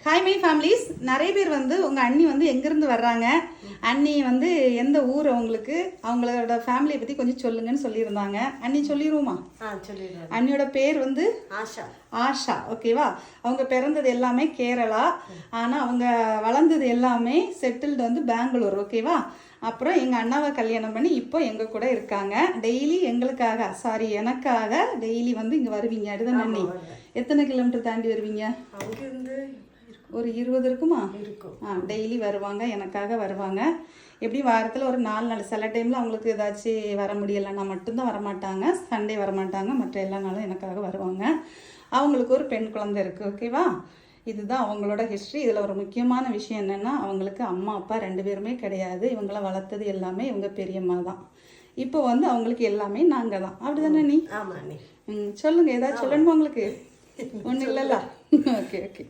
Hi my families. நிறைய பேர் வந்து உங்கள் அண்ணி வந்து எங்கேருந்து வர்றாங்க, அண்ணி வந்து எந்த ஊர், அவங்களுக்கு அவங்களோட ஃபேமிலியை பற்றி கொஞ்சம் சொல்லுங்கன்னு சொல்லியிருந்தாங்க. அண்ணி சொல்லிடுவோமா? சொல்லிடுறேன். அண்ணியோட பேர் வந்து ஆஷா. ஆஷா, ஓகேவா? அவங்க பிறந்தது எல்லாமே கேரளா, ஆனால் அவங்க வளர்ந்தது எல்லாமே செட்டில்டு வந்து பெங்களூர், ஓகேவா? அப்புறம் எங்கள் அண்ணாவை கல்யாணம் பண்ணி இப்போ எங்கள் கூட இருக்காங்க. டெய்லி எங்களுக்காக, எனக்காக டெய்லி வந்து இங்கே வருவீங்க. அதுதான் அண்ணி. எத்தனை கிலோமீட்டர் தாண்டி வருவீங்க? அங்கிருந்து ஒரு 20 இருக்குமா? இருக்கும். டெய்லி வருவாங்க, எனக்காக வருவாங்க. எப்படி வாரத்தில் ஒரு 4 நாள். சில டைமில் அவங்களுக்கு ஏதாச்சும் வர முடியலைன்னா மட்டும்தான் வரமாட்டாங்க. சண்டே வரமாட்டாங்க, மற்ற எல்லா நாளும் எனக்காக வருவாங்க. அவங்களுக்கு ஒரு பெண் குழந்தை இருக்குது, ஓகேவா? இதுதான் அவங்களோட ஹிஸ்ட்ரி. இதில் ஒரு முக்கியமான விஷயம் என்னென்னா, அவங்களுக்கு அம்மா அப்பா 2 பேருமே கிடையாது. இவங்கள வளர்த்தது எல்லாமே இவங்க பெரியம்மா தான். இப்போ வந்து அவங்களுக்கு எல்லாமே நாங்கள் தான். அப்படி தானே நீ? ஆமாம் நீ. சொல்லுங்கள், ஏதாச்சும் சொல்லணுமா உங்களுக்கு? ஒன்றும் இல்லைல்ல? Okay okay.